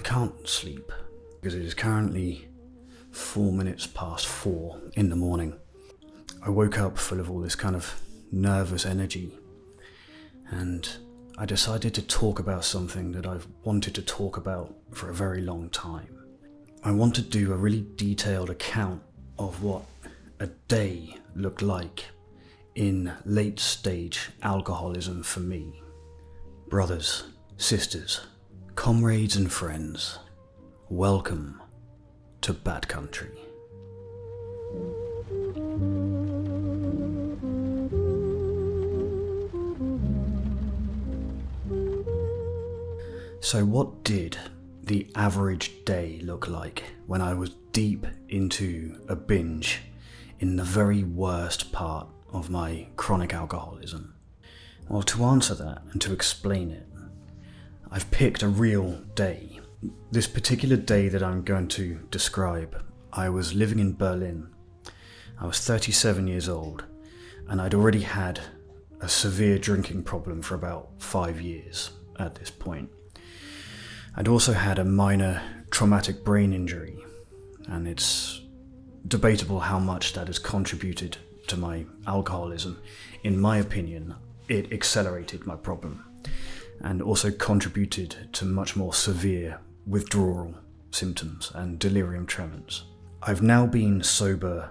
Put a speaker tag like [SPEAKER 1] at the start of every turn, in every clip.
[SPEAKER 1] I can't sleep because it is currently 4 minutes past 4 in the morning. I woke up full of all this kind of nervous energy, and I decided to talk about something that I've wanted to talk about for a very long time. I want to do a really detailed account of what a day looked like in late stage alcoholism for me. Brothers, sisters, comrades and friends, welcome to Bad Country. So what did the average day look like when I was deep into a binge in the very worst part of my chronic alcoholism? Well, to answer that and to explain it, I've picked a real day. This particular day that I'm going to describe, I was living in Berlin. I was 37 years old, and I'd already had a severe drinking problem for about 5 years at this point. I'd also had a minor traumatic brain injury, and it's debatable how much that has contributed to my alcoholism. In my opinion, it accelerated my problem and also contributed to much more severe withdrawal symptoms and delirium tremens. I've now been sober,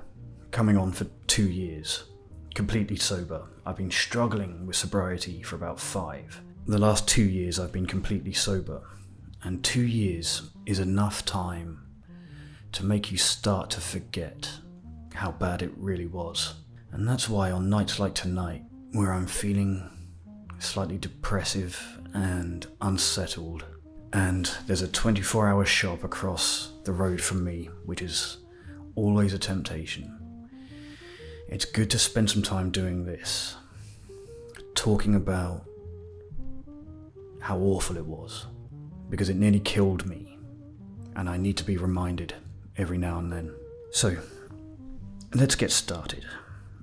[SPEAKER 1] coming on for 2 years, completely sober. I've been struggling with sobriety for about 5. The last 2 years I've been completely sober, and 2 years is enough time to make you start to forget how bad it really was. And that's why on nights like tonight, where I'm feeling slightly depressive and unsettled, and there's a 24-hour shop across the road from me, which is always a temptation, it's good to spend some time doing this, talking about how awful it was, because it nearly killed me, and I need to be reminded every now and then. So, let's get started.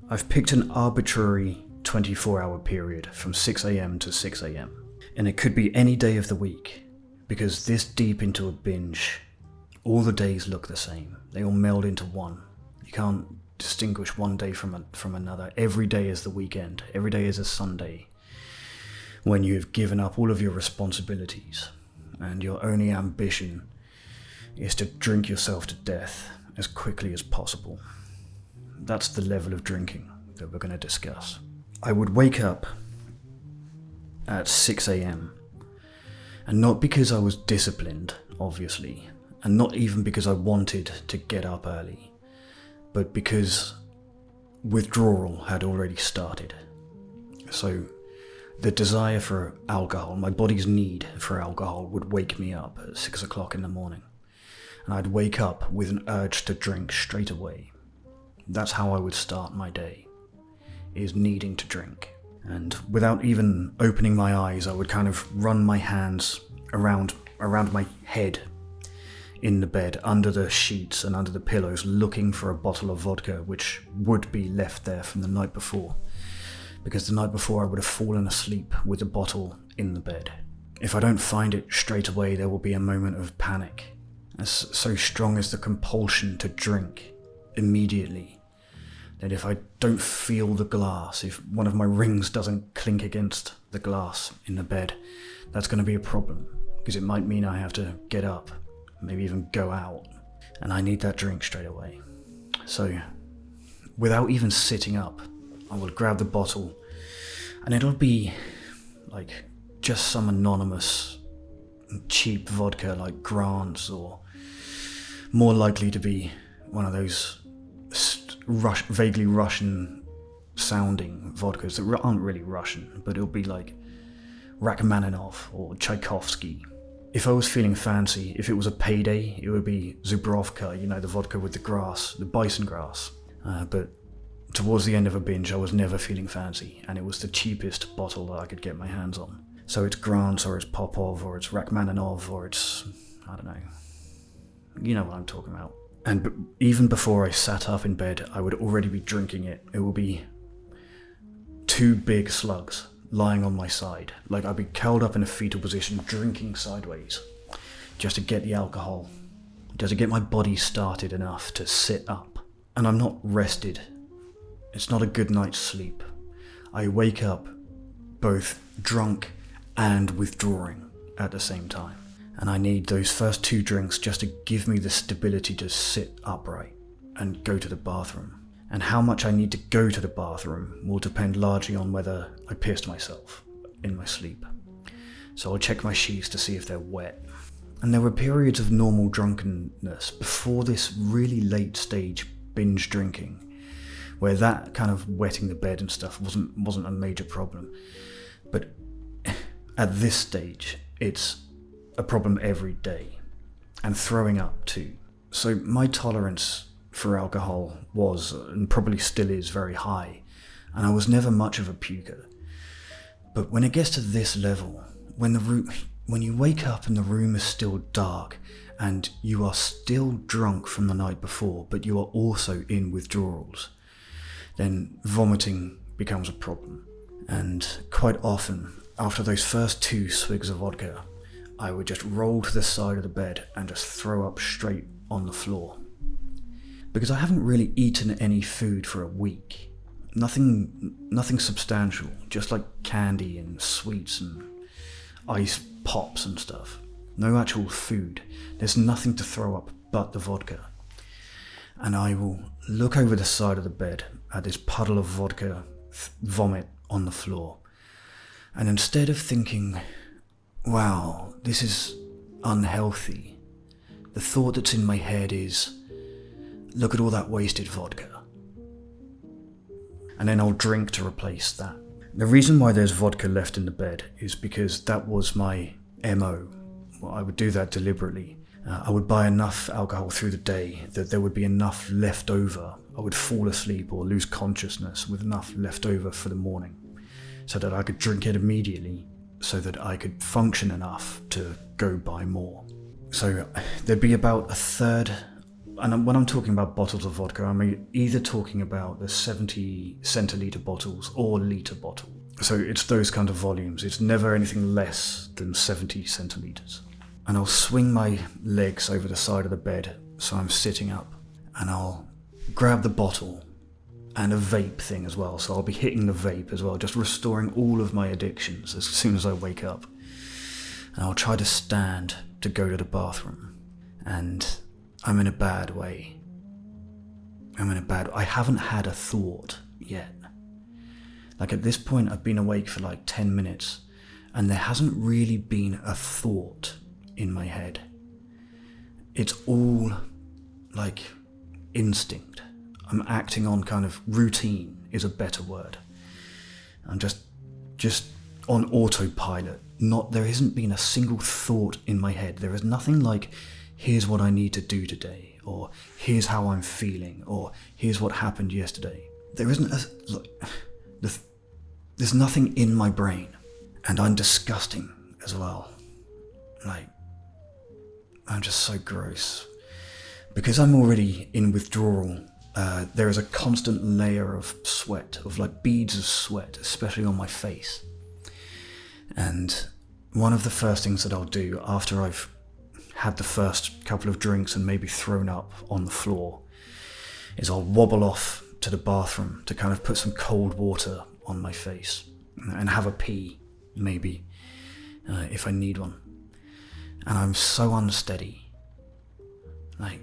[SPEAKER 1] I've picked an arbitrary 24-hour period from 6 a.m. to 6 a.m. And it could be any day of the week, because this deep into a binge, all the days look the same. They all meld into one. You can't distinguish one day from another. Every day is the weekend. Every day is a Sunday, when you have given up all of your responsibilities, and your only ambition is to drink yourself to death as quickly as possible. That's the level of drinking that we're going to discuss. I would wake up at 6 a.m. and not because I was disciplined, obviously, and not even because I wanted to get up early, but because withdrawal had already started. So the desire for alcohol, my body's need for alcohol, would wake me up at 6 o'clock in the morning, and I'd wake up with an urge to drink straight away. That's how I would start my day, is needing to drink. And without even opening my eyes, I would kind of run my hands around my head in the bed, under the sheets and under the pillows, looking for a bottle of vodka, which would be left there from the night before. Because the night before I would have fallen asleep with the bottle in the bed. If I don't find it straight away, there will be a moment of panic. As so strong is the compulsion to drink immediately, that if I don't feel the glass, if one of my rings doesn't clink against the glass in the bed, that's going to be a problem, because it might mean I have to get up, maybe even go out, and I need that drink straight away. So, without even sitting up, I will grab the bottle, and it'll be like just some anonymous cheap vodka like Grant's, or more likely to be one of those vaguely Russian sounding vodkas that aren't really Russian, but it'll be like Rachmaninoff or Tchaikovsky. If I was feeling fancy, if it was a payday, it would be Zubrovka, the vodka with the grass, the bison grass. But towards the end of a binge, I was never feeling fancy, and it was the cheapest bottle that I could get my hands on. So it's Grant's, or it's Popov, or it's Rachmaninoff, or it's, I don't know. You know what I'm talking about. And even before I sat up in bed, I would already be drinking it. It would be 2 big slugs lying on my side. Like I'd be curled up in a fetal position, drinking sideways. just to get the alcohol, just to get my body started enough to sit up. And I'm not rested. It's not a good night's sleep. I wake up both drunk and withdrawing at the same time. And I need those first 2 drinks just to give me the stability to sit upright and go to the bathroom. And how much I need to go to the bathroom will depend largely on whether I pissed myself in my sleep. So I'll check my sheets to see if they're wet. And there were periods of normal drunkenness before this really late stage binge drinking, where that kind of wetting the bed and stuff wasn't a major problem. But at this stage, it's a problem every day, and throwing up too. So my tolerance for alcohol was, and probably still is, very high, and I was never much of a puker. But when it gets to this level, when you wake up and the room is still dark, and you are still drunk from the night before, but you are also in withdrawals, then vomiting becomes a problem. And quite often, after those first 2 swigs of vodka, I would just roll to the side of the bed and just throw up straight on the floor. Because I haven't really eaten any food for a week. Nothing substantial, just like candy and sweets and ice pops and stuff. No actual food. There's nothing to throw up but the vodka. And I will look over the side of the bed at this puddle of vodka vomit on the floor. And instead of thinking, wow, this is unhealthy, the thought that's in my head is, look at all that wasted vodka. And then I'll drink to replace that. The reason why there's vodka left in the bed is because that was my MO. Well, I would do that deliberately. I would buy enough alcohol through the day that there would be enough left over. I would fall asleep or lose consciousness with enough left over for the morning, so that I could drink it immediately, so that I could function enough to go buy more. So there'd be about a third, and when I'm talking about bottles of vodka, I'm either talking about the 70 centiliter bottles or litre bottle. So it's those kind of volumes. It's never anything less than 70 centiliters. And I'll swing my legs over the side of the bed so I'm sitting up, and I'll grab the bottle and a vape thing as well. So I'll be hitting the vape as well, just restoring all of my addictions as soon as I wake up. And I'll try to stand to go to the bathroom. And I'm in a bad way. I haven't had a thought yet. Like at this point, I've been awake for like 10 minutes, and there hasn't really been a thought in my head. It's all like instinct. I'm acting on kind of routine is a better word. I'm just on autopilot. There hasn't been a single thought in my head. There is nothing like, here's what I need to do today, or here's how I'm feeling, or here's what happened yesterday. There isn't there's nothing in my brain, and I'm disgusting as well. Like, I'm just so gross. Because I'm already in withdrawal, there is a constant layer of sweat, of like beads of sweat, especially on my face. And one of the first things that I'll do after I've had the first couple of drinks and maybe thrown up on the floor is I'll wobble off to the bathroom to kind of put some cold water on my face and have a pee, maybe, if I need one. And I'm so unsteady. Like,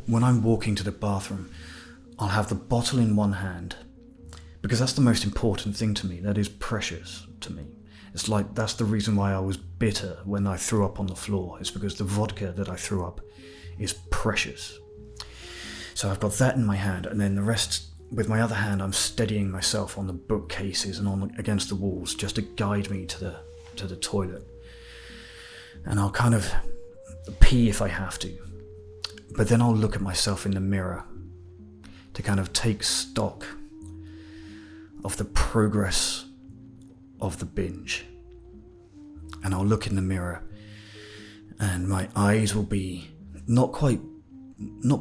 [SPEAKER 1] when I'm walking to the bathroom, I'll have the bottle in one hand, because that's the most important thing to me. That is precious to me. It's like, that's the reason why I was bitter when I threw up on the floor. It's because the vodka that I threw up is precious. So I've got that in my hand, and then the rest, with my other hand, I'm steadying myself on the bookcases and against the walls just to guide me to the toilet. And I'll kind of pee if I have to. But then I'll look at myself in the mirror to kind of take stock of the progress of the binge. And I'll look in the mirror, and my eyes will be not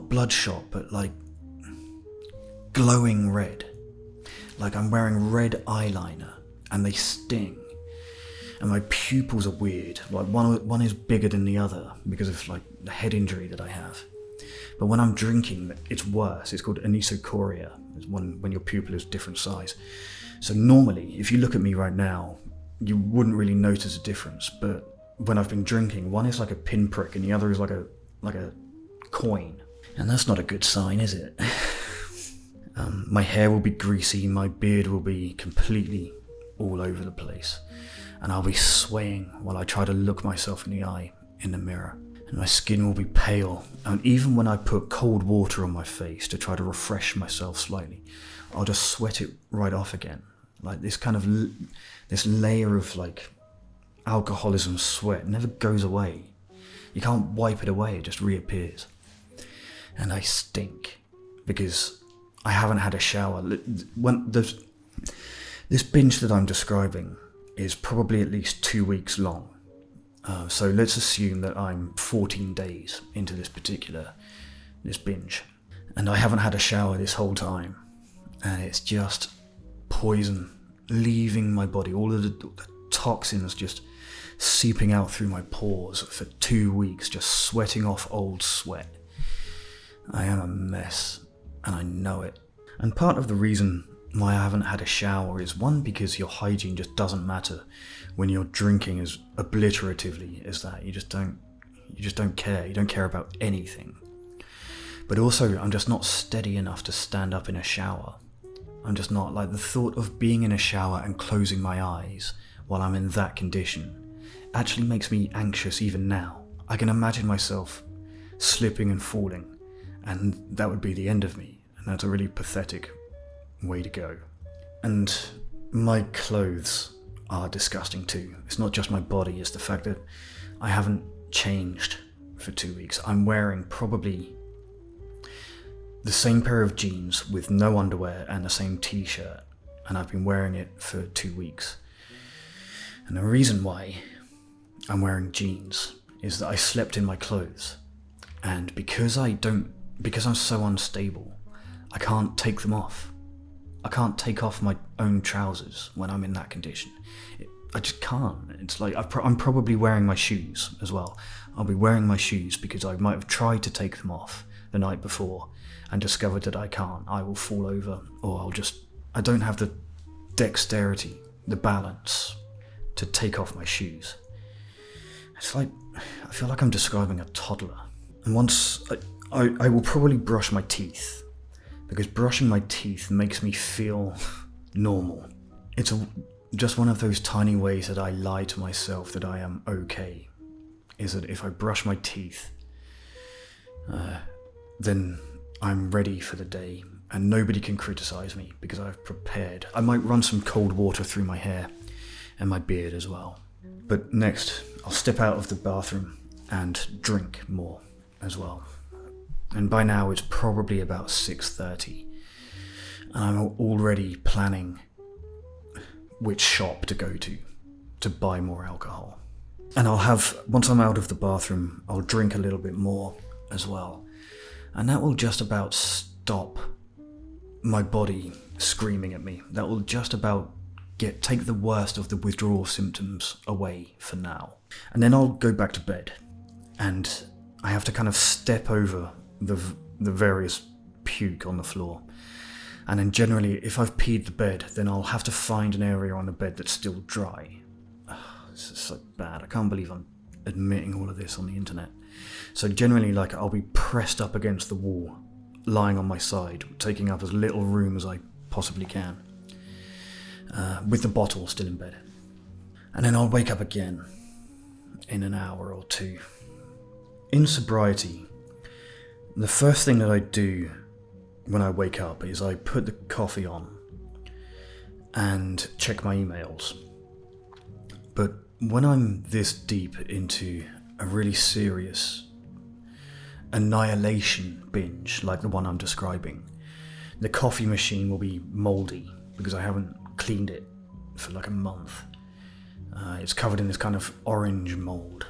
[SPEAKER 1] bloodshot, but like glowing red. Like I'm wearing red eyeliner, and they sting. and my pupils are weird. Like one is bigger than the other because of like the head injury that I have. But when I'm drinking, it's worse. It's called anisocoria. It's when your pupil is different size. So normally, if you look at me right now, you wouldn't really notice a difference. But when I've been drinking, one is like a pinprick and the other is like a coin. And that's not a good sign, is it? My hair will be greasy, my beard will be completely all over the place, and I'll be swaying while I try to look myself in the eye in the mirror. And my skin will be pale, and even when I put cold water on my face to try to refresh myself slightly, I'll just sweat it right off again. Like this kind of this layer of like alcoholism sweat never goes away. You can't wipe it away, it just reappears. And I stink because I haven't had a shower. This binge that I'm describing is probably at least 2 weeks long. So let's assume that I'm 14 days into this binge. And I haven't had a shower this whole time. And it's just poison leaving my body. All of the toxins just seeping out through my pores for 2 weeks, just sweating off old sweat. I am a mess, and I know it. And part of the reason why I haven't had a shower is one, because your hygiene just doesn't matter when you're drinking as obliteratively as that. You just don't care. You don't care about anything. But also, I'm just not steady enough to stand up in a shower. I'm just not. Like, the thought of being in a shower and closing my eyes while I'm in that condition actually makes me anxious even now. I can imagine myself slipping and falling, and that would be the end of me. And that's a really pathetic way to go. And my clothes are disgusting too. It's not just my body, it's the fact that I haven't changed for 2 weeks. I'm wearing probably the same pair of jeans with no underwear and the same t-shirt, and I've been wearing it for 2 weeks. And the reason why I'm wearing jeans is that I slept in my clothes, and because I'm so unstable, I can't take them off. I can't take off my own trousers when I'm in that condition. I just can't. It's like I'm probably wearing my shoes as well. I'll be wearing my shoes because I might have tried to take them off the night before and discovered that I can't. I will fall over, or I don't have the dexterity, the balance to take off my shoes. It's like, I feel like I'm describing a toddler. And once I will probably brush my teeth, because brushing my teeth makes me feel normal. It's just one of those tiny ways that I lie to myself that I am okay, is that if I brush my teeth, then I'm ready for the day, and nobody can criticize me because I've prepared. I might run some cold water through my hair and my beard as well. But next, I'll step out of the bathroom and drink more as well. And by now it's probably about 6:30, and I'm already planning which shop to go to buy more alcohol. And once I'm out of the bathroom, I'll drink a little bit more as well. And that will just about stop my body screaming at me. That will just about take the worst of the withdrawal symptoms away for now. And then I'll go back to bed, and I have to kind of step over the various puke on the floor. And then generally, if I've peed the bed, then I'll have to find an area on the bed that's still dry. This is so bad. I can't believe I'm admitting all of this on the internet. So generally, like, I'll be pressed up against the wall, lying on my side, taking up as little room as I possibly can, with the bottle still in bed. And then I'll wake up again in an hour or two. In sobriety, the first thing that I do when I wake up is I put the coffee on and check my emails. But when I'm this deep into a really serious annihilation binge like the one I'm describing, the coffee machine will be mouldy because I haven't cleaned it for like a month. It's covered in this kind of orange mould.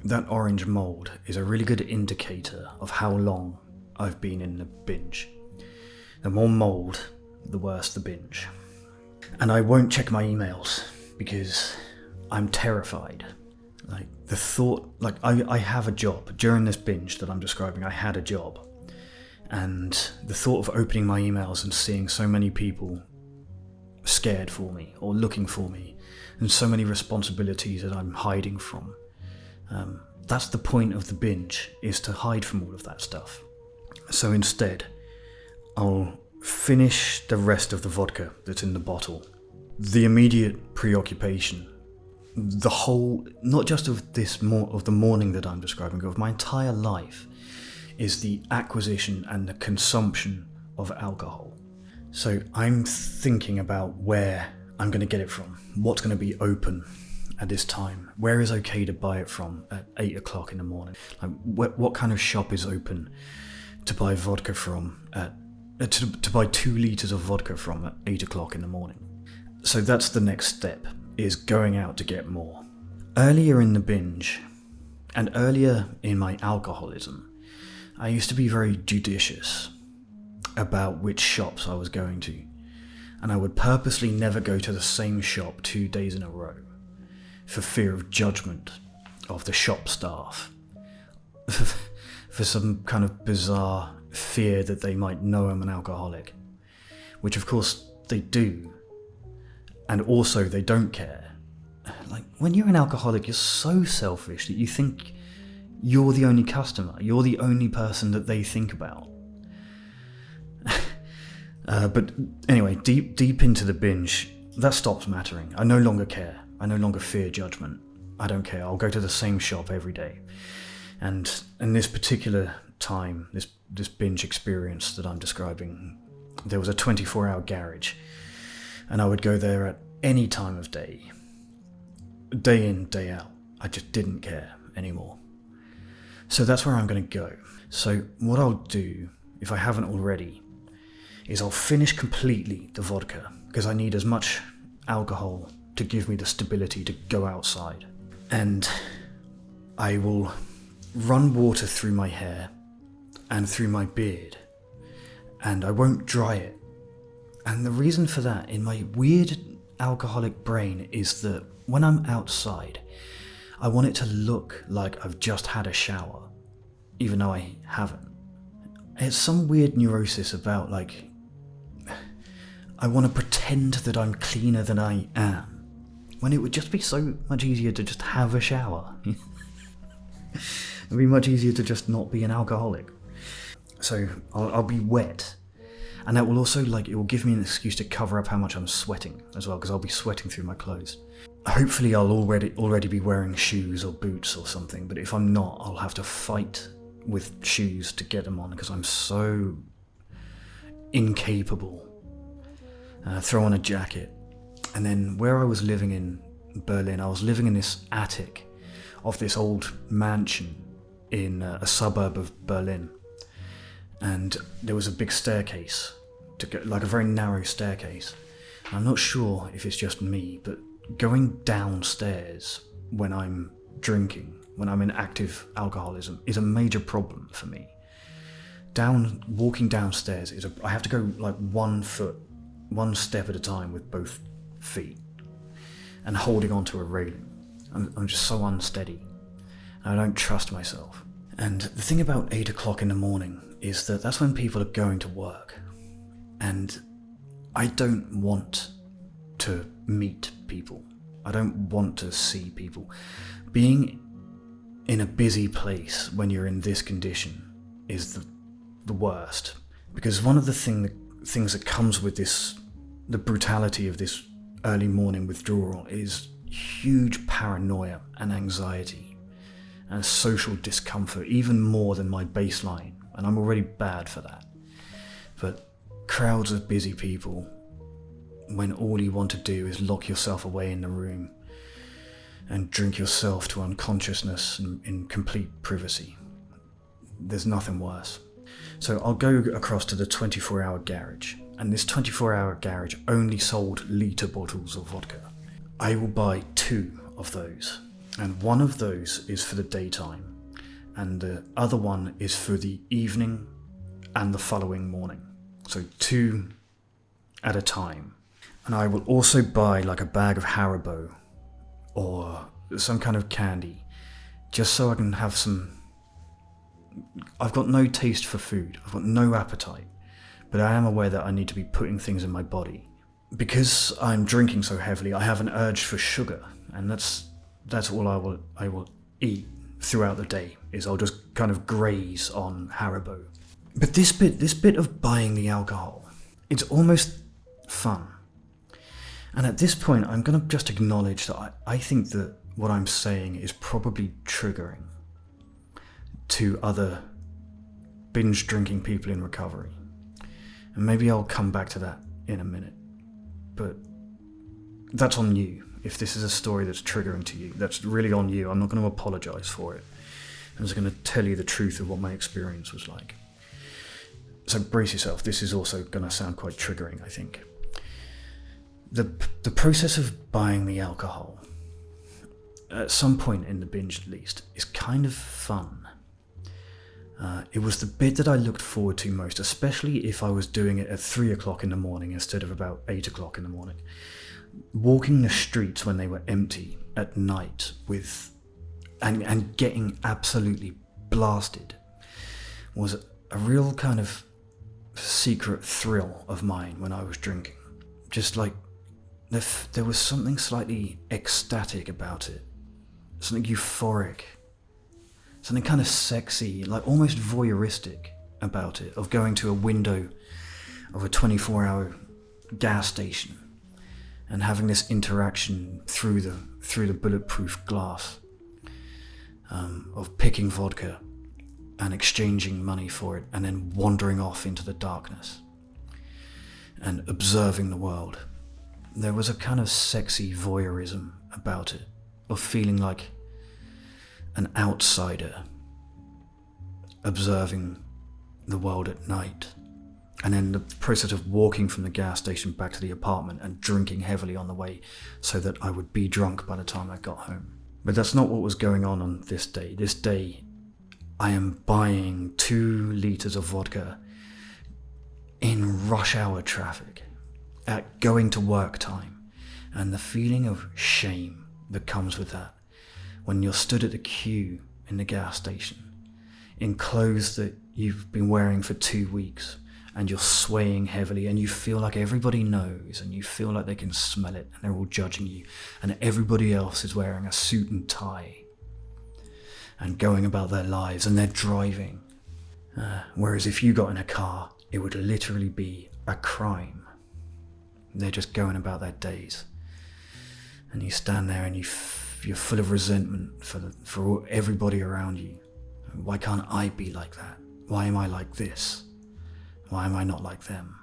[SPEAKER 1] That orange mould is a really good indicator of how long I've been in the binge. The more mould, the worse the binge. And I won't check my emails because I'm terrified. Like the thought, like I have a job. During this binge that I'm describing, I had a job. And the thought of opening my emails and seeing so many people scared for me or looking for me, and so many responsibilities that I'm hiding from. That's the point of the binge, is to hide from all of that stuff. So instead, I'll finish the rest of the vodka that's in the bottle. The immediate preoccupation, the whole, not just of the morning that I'm describing, but of my entire life, is the acquisition and the consumption of alcohol. So I'm thinking about where I'm going to get it from, what's going to be open at this time, where is okay to buy it from at 8 o'clock in the morning, like what kind of shop is open to buy vodka from, to buy 2 litres of vodka from at 8 o'clock in the morning. So that's the next step, is going out to get more. Earlier in the binge, and earlier in my alcoholism, I used to be very judicious about which shops I was going to, and I would purposely never go to the same shop 2 days in a row, for fear of judgment of the shop staff, for some kind of bizarre fear that they might know I'm an alcoholic, which of course they do, and also they don't care. Like, when you're an alcoholic, you're so selfish that you think you're the only customer, you're the only person that they think about. But anyway, deep into the binge, that stops mattering. I no longer care. I no longer fear judgment. I don't care. I'll go to the same shop every day. And in this particular time, this binge experience that I'm describing, there was a 24-hour garage, and I would go there at any time of day in, day out. I just didn't care anymore. So that's where I'm going to go. So what I'll do, if I haven't already, is I'll finish completely the vodka, because I need as much alcohol to give me the stability to go outside. And I will run water through my hair and through my beard, and I won't dry it. And the reason for that, in my weird alcoholic brain, is that when I'm outside, I want it to look like I've just had a shower, even though I haven't. It's some weird neurosis about, like, I want to pretend that I'm cleaner than I am, when it would just be so much easier to just have a shower. It'd be much easier to just not be an alcoholic. So I'll be wet, and that will also, like, it will give me an excuse to cover up how much I'm sweating as well, because I'll be sweating through my clothes. Hopefully I'll already be wearing shoes or boots or something, but if I'm not, I'll have to fight with shoes to get them on, because I'm so incapable. Throw on a jacket. And then where I was living in Berlin, I was living in this attic of this old mansion in a suburb of Berlin. And there was a big staircase, to go, like a very narrow staircase. I'm not sure if it's just me, but going downstairs when I'm drinking, when I'm in active alcoholism, is a major problem for me. Walking downstairs I have to go like 1 foot, 1 step at a time with both feet, and holding onto a railing. I'm just so unsteady, and I don't trust myself. And the thing about 8 o'clock in the morning is that that's when people are going to work, and I don't want to meet people. I don't want to see people. Being in a busy place when you're in this condition is the worst, because one of the things that comes with the brutality of this early morning withdrawal is huge paranoia and anxiety and social discomfort, even more than my baseline, and I'm already bad for that. But crowds of busy people, when all you want to do is lock yourself away in the room and drink yourself to unconsciousness in complete privacy, there's nothing worse. So I'll go across to the 24-hour garage, and this 24-hour garage only sold litre bottles of vodka. I will buy 2 of those, and one of those is for the daytime, and the other one is for the evening and the following morning. So 2 at a time. And I will also buy like a bag of Haribo or some kind of candy, just so I can have some... I've got no taste for food, I've got no appetite, but I am aware that I need to be putting things in my body. Because I'm drinking so heavily, I have an urge for sugar, and that's all I will eat throughout the day, is I'll just kind of graze on Haribo. But this bit of buying the alcohol, it's almost fun. And at this point, I'm going to just acknowledge that I think that what I'm saying is probably triggering to other binge drinking people in recovery. And maybe I'll come back to that in a minute. But that's on you. If this is a story that's triggering to you, that's really on you. I'm not going to apologize for it. I'm just going to tell you the truth of what my experience was like. So brace yourself. This is also going to sound quite triggering, I think. The process of buying the alcohol, at some point in the binge at least, is kind of fun. It was the bit that I looked forward to most, especially if I was doing it at 3 o'clock in the morning instead of about 8 o'clock in the morning. Walking the streets when they were empty at night and getting absolutely blasted was a real kind of secret thrill of mine when I was drinking. Just like, there was something slightly ecstatic about it, something euphoric, something kind of sexy, like almost voyeuristic about it, of going to a window of a 24-hour gas station and having this interaction through the bulletproof glass, of picking vodka and exchanging money for it, and then wandering off into the darkness and observing the world. There was a kind of sexy voyeurism about it, of feeling like an outsider observing the world at night. And then the process of walking from the gas station back to the apartment and drinking heavily on the way so that I would be drunk by the time I got home. But that's not what was going on this day. This day, I am buying 2 litres of vodka in rush hour traffic at going to work time, and the feeling of shame that comes with that when you're stood at the queue in the gas station in clothes that you've been wearing for 2 weeks, and you're swaying heavily, and you feel like everybody knows, and you feel like they can smell it, and they're all judging you, and everybody else is wearing a suit and tie and going about their lives, and they're driving. Whereas if you got in a car, it would literally be a crime. They're just going about their days. And you stand there and you're full of resentment for everybody around you. Why can't I be like that? Why am I like this? Why am I not like them?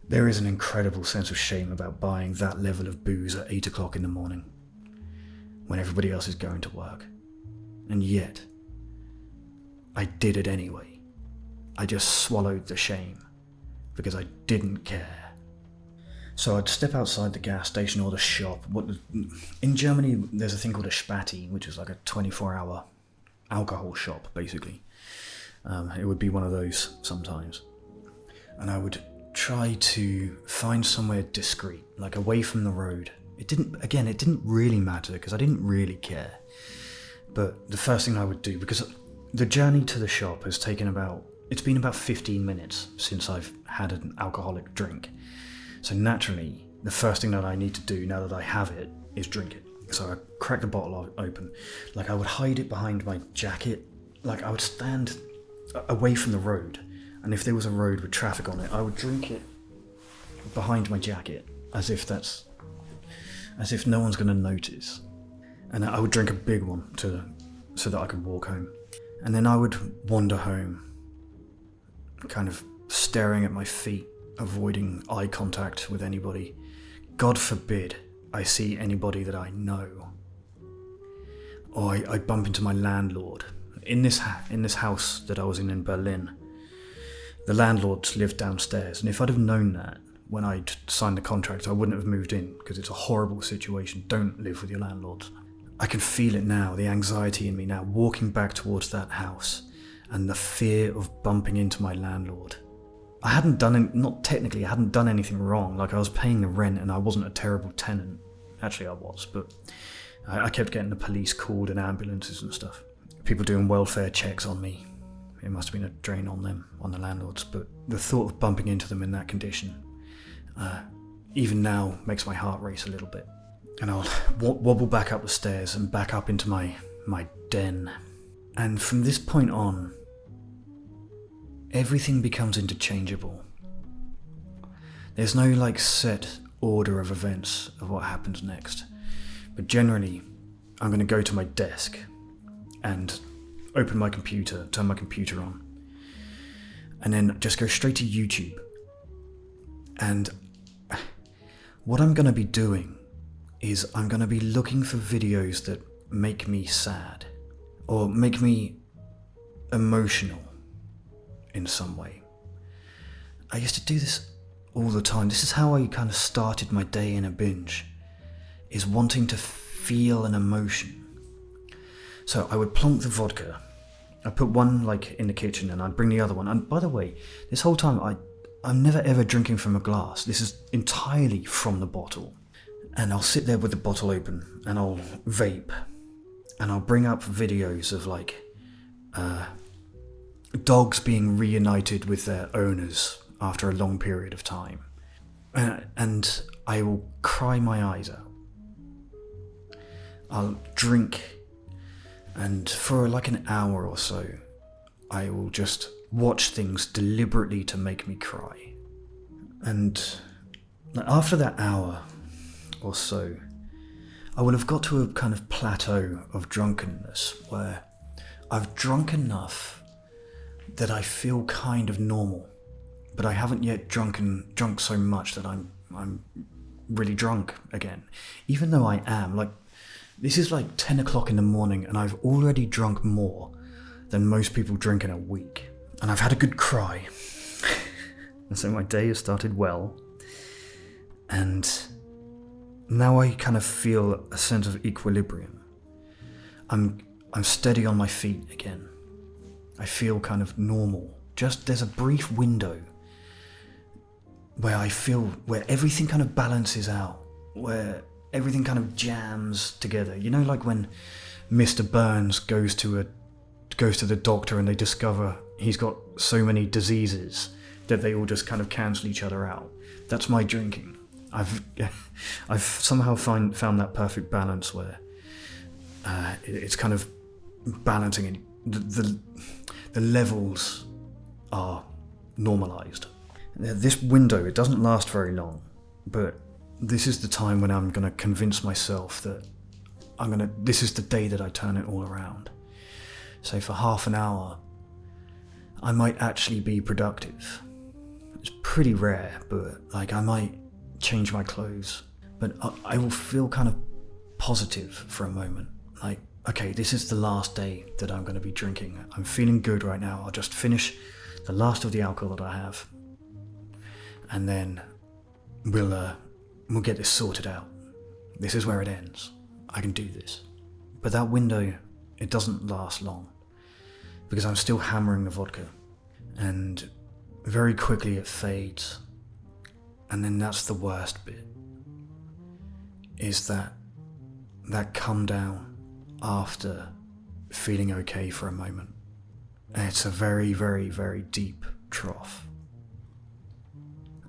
[SPEAKER 1] There is an incredible sense of shame about buying that level of booze at 8 o'clock in the morning when everybody else is going to work. And yet, I did it anyway. I just swallowed the shame because I didn't care. So I'd step outside the gas station or the shop. In Germany, there's a thing called a Spati, which is like a 24-hour alcohol shop, basically. It would be one of those sometimes. And I would try to find somewhere discreet, like away from the road. It didn't really matter because I didn't really care. But the first thing I would do, because the journey to the shop has it's been about 15 minutes since I've had an alcoholic drink. So naturally, the first thing that I need to do now that I have it is drink it. So I crack the bottle open. Like I would hide it behind my jacket. Like I would stand away from the road. And if there was a road with traffic on it, I would drink it behind my jacket as if no one's going to notice. And I would drink a big one so that I could walk home. And then I would wander home, kind of staring at my feet, avoiding eye contact with anybody. God forbid I see anybody that I know. Or I bump into my landlord. In this house that I was in Berlin, the landlords lived downstairs, and if I'd have known that when I'd signed the contract, I wouldn't have moved in, because it's a horrible situation. Don't live with your landlords. I can feel it now, the anxiety in me now, walking back towards that house, and the fear of bumping into my landlord. I hadn't done anything wrong. Like, I was paying the rent and I wasn't a terrible tenant. Actually, I was, but I kept getting the police called and ambulances and stuff. People doing welfare checks on me. It must have been a drain on them, on the landlords, but the thought of bumping into them in that condition, even now, makes my heart race a little bit. And I'll wobble back up the stairs and back up into my den. And from this point on, everything becomes interchangeable. There's no set order of events of what happens next. But generally, I'm going to go to my desk and open my computer, turn my computer on, and then just go straight to YouTube. And what I'm going to be doing is I'm going to be looking for videos that make me sad or make me emotional in some way. I used to do this all the time. This is how I kind of started my day in a binge, is wanting to feel an emotion. So I would plonk the vodka. I'd put one in the kitchen and I'd bring the other one. And by the way, this whole time I'm never ever drinking from a glass. This is entirely from the bottle. And I'll sit there with the bottle open and I'll vape. And I'll bring up videos of dogs being reunited with their owners after a long period of time. And I will cry my eyes out. I'll drink, and for an hour or so, I will just watch things deliberately to make me cry. And after that hour or so, I will have got to a kind of plateau of drunkenness where I've drunk enough that I feel kind of normal, but I haven't yet drunk so much that I'm really drunk again, even though I am. This is 10 o'clock in the morning and I've already drunk more than most people drink in a week. And I've had a good cry. And so my day has started well. And now I kind of feel a sense of equilibrium. I'm steady on my feet again. I feel kind of normal. Just there's a brief window where where everything kind of balances out, where everything kind of jams together. You know, when Mr. Burns goes to the doctor and they discover he's got so many diseases that they all just kind of cancel each other out. That's my drinking. I've somehow found that perfect balance where it's kind of balancing it. The levels are normalized. This window, it doesn't last very long, but this is the time when I'm going to convince myself that this is the day that I turn it all around. So for half an hour, I might actually be productive. It's pretty rare, but I might change my clothes, but I will feel kind of positive for a moment. Okay, this is the last day that I'm going to be drinking. I'm feeling good right now. I'll just finish the last of the alcohol that I have, and then we'll get this sorted out. This is where it ends. I can do this. But that window, it doesn't last long, because I'm still hammering the vodka, and very quickly it fades. And then that's the worst bit, is that come down after feeling okay for a moment. And it's a very, very, very deep trough.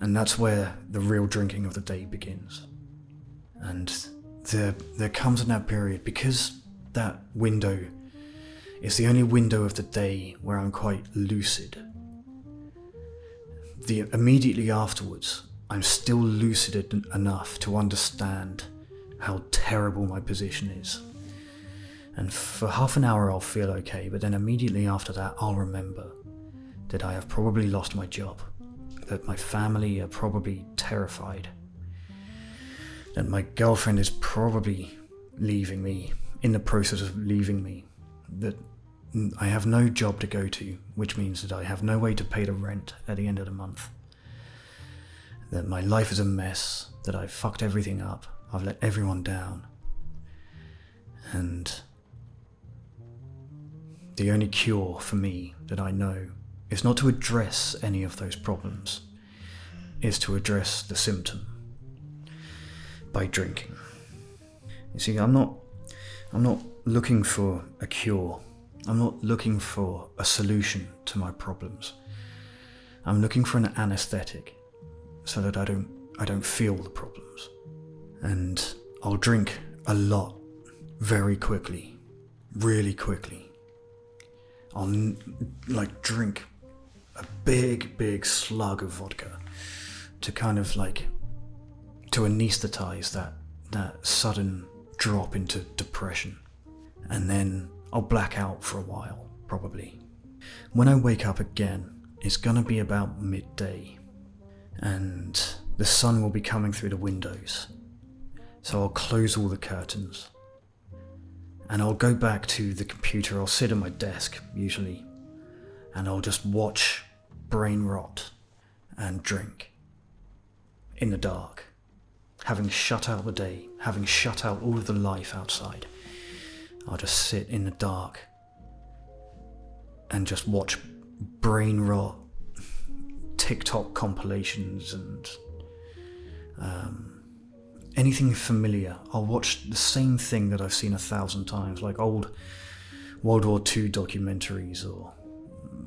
[SPEAKER 1] And that's where the real drinking of the day begins. And there comes in that period, because that window is the only window of the day where I'm quite lucid. Immediately afterwards, I'm still lucid enough to understand how terrible my position is. And for half an hour I'll feel okay, but then immediately after that I'll remember that I have probably lost my job, that my family are probably terrified, that my girlfriend is probably leaving me, in the process of leaving me, that I have no job to go to, which means that I have no way to pay the rent at the end of the month, that my life is a mess, that I've fucked everything up, I've let everyone down, and the only cure for me that I know is not to address any of those problems, is to address the symptom by drinking. You see, I'm not I'm not looking for a cure. I'm not looking for a solution to my problems. I'm looking for an anesthetic so that I don't feel the problems. And I'll drink a lot, very quickly, really quickly. I'll drink a big slug of vodka to kind of to anesthetize that sudden drop into depression. And then I'll black out for a while, probably. When I wake up again, it's gonna be about midday, and the sun will be coming through the windows. So I'll close all the curtains, and I'll go back to the computer. I'll sit at my desk, usually, and I'll just watch brain rot and drink in the dark, having shut out the day, having shut out all of the life outside. I'll just sit in the dark and just watch brain rot, TikTok compilations, and anything familiar. I'll watch the same thing that I've seen 1,000 times, like old World War II documentaries or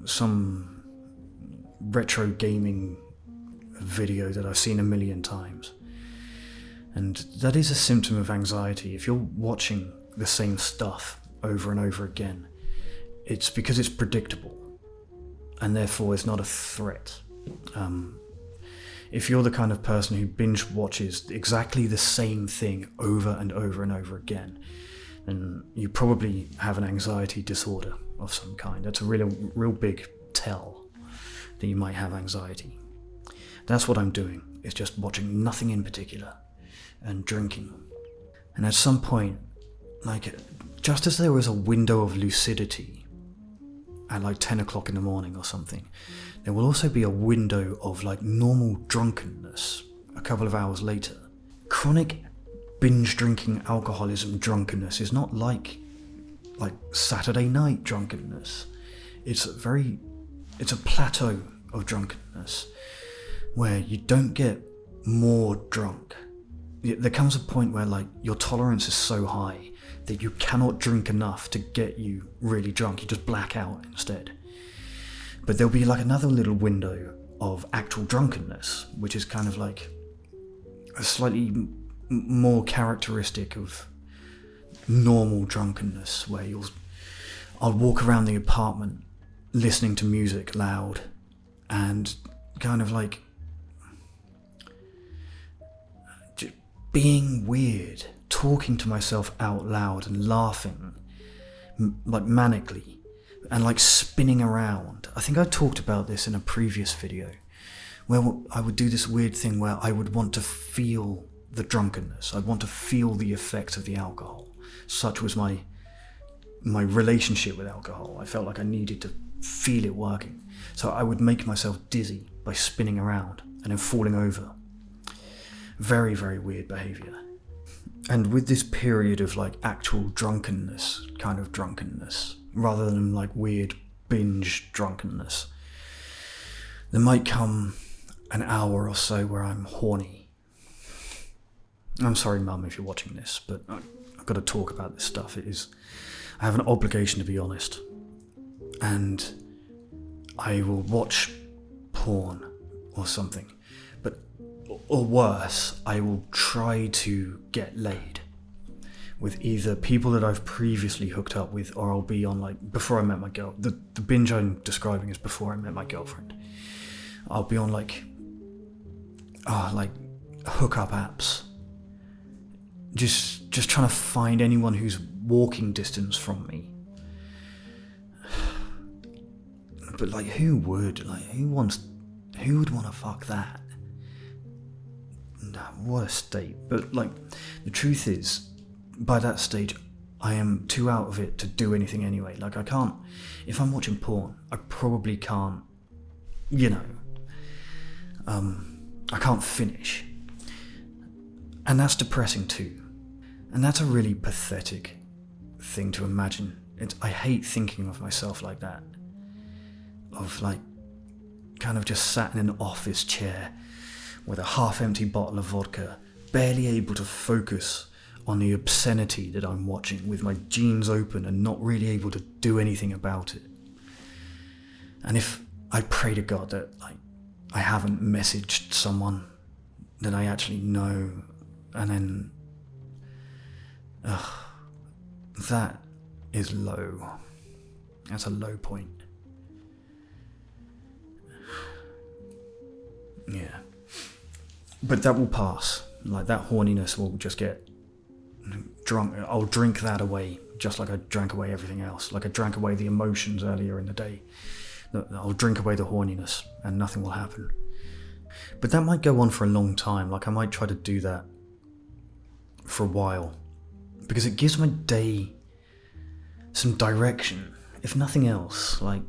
[SPEAKER 1] some retro gaming video that I've seen 1,000,000 times. And that is a symptom of anxiety. If you're watching the same stuff over and over again, it's because it's predictable, and therefore it's not a threat. If you're the kind of person who binge watches exactly the same thing over and over and over again, then you probably have an anxiety disorder of some kind. That's a real big tell that you might have anxiety. That's what I'm doing, is just watching nothing in particular and drinking. And at some point, just as there was a window of lucidity at 10 o'clock in the morning or something, there will also be a window of normal drunkenness a couple of hours later. Chronic binge drinking alcoholism drunkenness is not like Saturday night drunkenness. It's a plateau of drunkenness where you don't get more drunk. There comes a point where your tolerance is so high that you cannot drink enough to get you really drunk. You just black out instead. But there'll be another little window of actual drunkenness, which is kind of a slightly more characteristic of normal drunkenness, where I'll walk around the apartment listening to music loud and kind of just being weird, talking to myself out loud and laughing manically, and spinning around. I think I talked about this in a previous video, where I would do this weird thing where I would want to feel the drunkenness. I'd want to feel the effects of the alcohol. Such was my relationship with alcohol. I felt like I needed to feel it working. So I would make myself dizzy by spinning around and then falling over. Very, very weird behavior. And with this period of actual drunkenness, kind of drunkenness, rather than weird binge drunkenness, there might come an hour or so where I'm horny. I'm sorry, Mum, if you're watching this, but I've got to talk about this stuff. I have an obligation to be honest. And I will watch porn or something. Or worse, I will try to get laid with either people that I've previously hooked up with, or I'll be on before I met my girl. The binge I'm describing is before I met my girlfriend. I'll be on hookup apps, just trying to find anyone who's walking distance from me. But who would want to fuck that? What a state. But the truth is, by that stage I am too out of it to do anything anyway. I can't, if I'm watching porn, I probably can't, I can't finish. And that's depressing too. And that's a really pathetic thing to imagine. I hate thinking of myself like that. Of kind of just sat in an office chair with a half-empty bottle of vodka, barely able to focus on the obscenity that I'm watching with my jeans open and not really able to do anything about it. And if I pray to God that I haven't messaged someone that I actually know, and then that is low. That's a low point. Yeah. But that will pass. Like, that horniness will just get drunk. I'll drink that away, just like I drank away everything else. Like I drank away the emotions earlier in the day. I'll drink away the horniness and nothing will happen. But that might go on for a long time. Like, I might try to do that for a while, because it gives my day some direction, if nothing else. Like,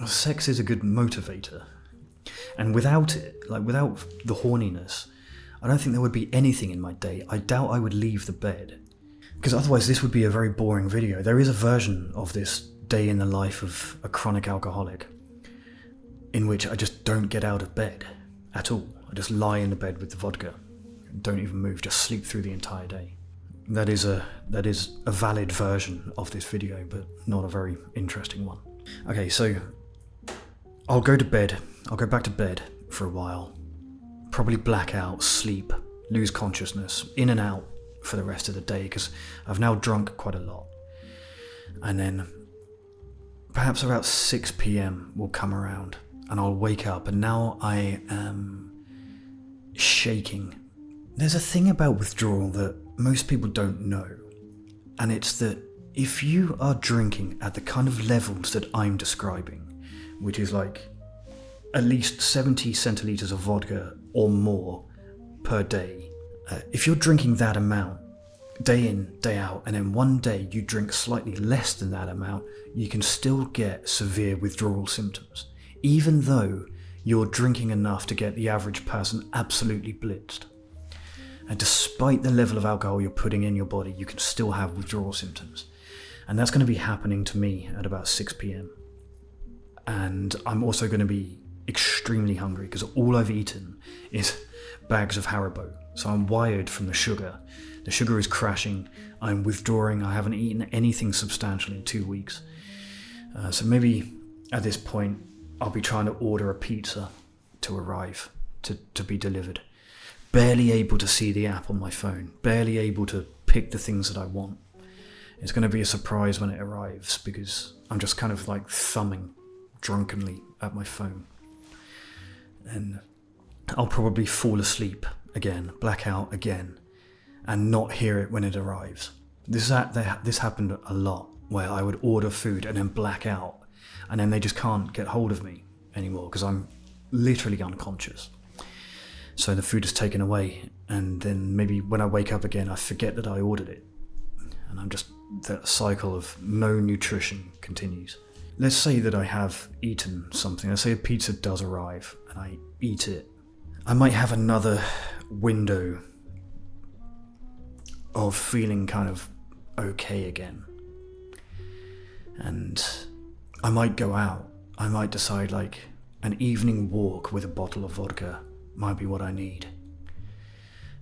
[SPEAKER 1] sex is a good motivator. And without it, like without the horniness, I don't think there would be anything in my day. I doubt I would leave the bed. Because otherwise this would be a very boring video. There is a version of this day in the life of a chronic alcoholic in which I just don't get out of bed at all. I just lie in the bed with the vodka and don't even move, just sleep through the entire day. That is a valid version of this video, but not a very interesting one. Okay, so I'll go to bed. I'll go back to bed for a while. Probably black out, sleep, lose consciousness, in and out for the rest of the day, because I've now drunk quite a lot. And then perhaps about 6 p.m. will come around and I'll wake up, and now I am shaking. There's a thing about withdrawal that most people don't know, and it's that if you are drinking at the kind of levels that I'm describing, which is like at least 70 centilitres of vodka or more per day, if you're drinking that amount day in, day out, and then one day you drink slightly less than that amount, you can still get severe withdrawal symptoms, even though you're drinking enough to get the average person absolutely blitzed. And despite the level of alcohol you're putting in your body, you can still have withdrawal symptoms. And that's going to be happening to me at about 6 p.m. And I'm also going to be extremely hungry because all I've eaten is bags of Haribo. So I'm wired from the sugar. The sugar is crashing. I'm withdrawing. I haven't eaten anything substantial in 2 weeks. So maybe at this point, I'll be trying to order a pizza to arrive, to be delivered. Barely able to see the app on my phone. Barely able to pick the things that I want. It's going to be a surprise when it arrives because I'm just kind of like thumbing drunkenly at my phone. And I'll probably fall asleep again, black out again, and not hear it when it arrives. This happened a lot, where I would order food and then black out, and then they just can't get hold of me anymore because I'm literally unconscious. So the food is taken away, and then maybe when I wake up again, I forget that I ordered it. And that cycle of no nutrition continues. Let's say that I have eaten something. Let's say a pizza does arrive and I eat it. I might have another window of feeling kind of okay again. And I might go out. I might decide like an evening walk with a bottle of vodka might be what I need.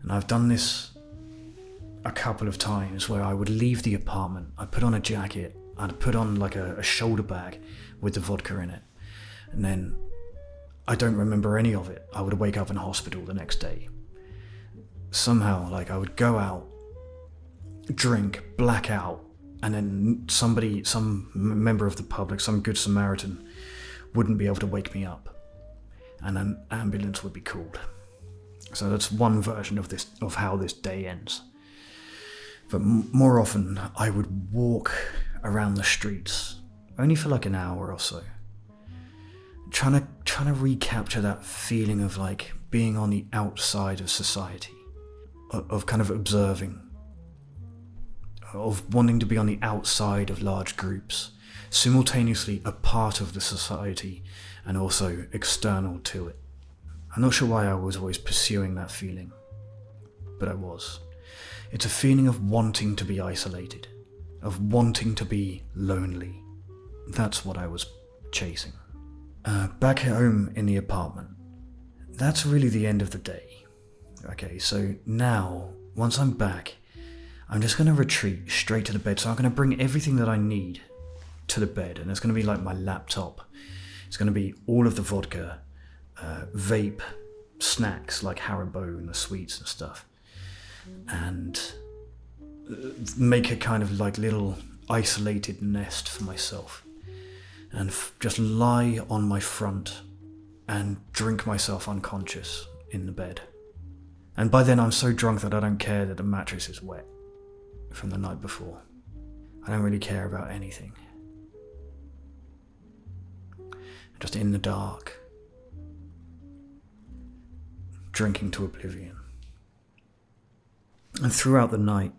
[SPEAKER 1] And I've done this a couple of times where I would leave the apartment, I'd put on a jacket, I'd put on like a shoulder bag with the vodka in it, and then I don't remember any of it. I would wake up in hospital the next day. Somehow, like, I would go out, drink, black out, and then some member of the public, some good Samaritan, wouldn't be able to wake me up, and an ambulance would be called. So that's one version of how this day ends. But more often, I would walk around the streets, only for like an hour or so, trying to recapture that feeling of like being on the outside of society, of kind of observing, of wanting to be on the outside of large groups, simultaneously a part of the society and also external to it. I'm not sure why I was always pursuing that feeling, but I was. It's a feeling of wanting to be isolated, of wanting to be lonely. That's what I was chasing. Back home in the apartment, that's really the end of the day. Okay, so now, once I'm back, I'm just going to retreat straight to the bed. So I'm going to bring everything that I need to the bed, and it's going to be like my laptop. It's going to be all of the vodka, vape, snacks like Haribo and the sweets and stuff, and make a kind of like little isolated nest for myself, and just lie on my front and drink myself unconscious in the bed. And by then I'm so drunk that I don't care that the mattress is wet from the night before. I don't really care about anything. Just in the dark, drinking to oblivion. And throughout the night,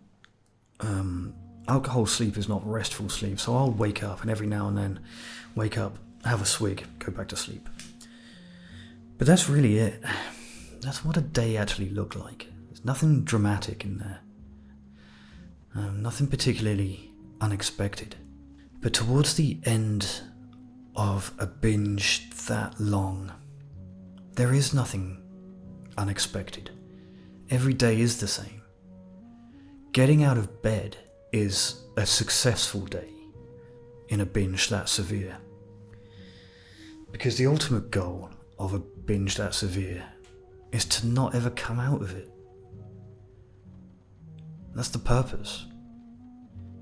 [SPEAKER 1] alcohol sleep is not restful sleep, so I'll wake up, and every now and then wake up, have a swig, go back to sleep. But that's really it. That's what a day actually looked like. There's nothing dramatic in there. Nothing particularly unexpected. But towards the end of a binge that long, there is nothing unexpected. Every day is the same. Getting out of bed is a successful day in a binge that severe. Because the ultimate goal of a binge that severe is to not ever come out of it. That's the purpose.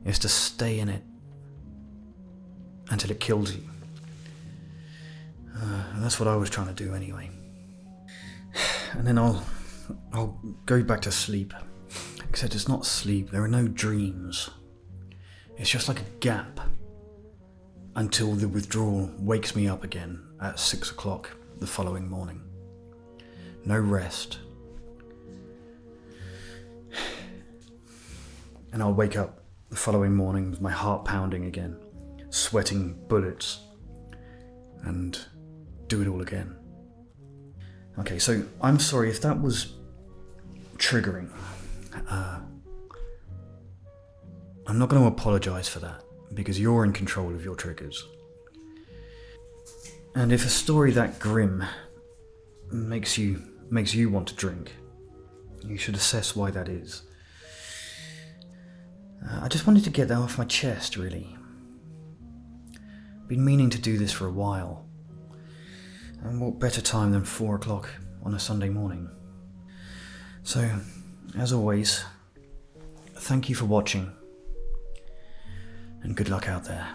[SPEAKER 1] Is to stay in it until it kills you. And that's what I was trying to do anyway. And then I'll go back to sleep. Except it's not sleep, there are no dreams. It's just like a gap until the withdrawal wakes me up again at 6 o'clock the following morning. No rest. And I'll wake up the following morning with my heart pounding again, sweating bullets, and do it all again. Okay, so I'm sorry if that was triggering. I'm not going to apologise for that, because you're in control of your triggers. And if a story that grim makes you want to drink, you should assess why that is. I just wanted to get that off my chest, really. Been meaning to do this for a while. And what better time than 4 o'clock on a Sunday morning? So, as always, thank you for watching, and good luck out there.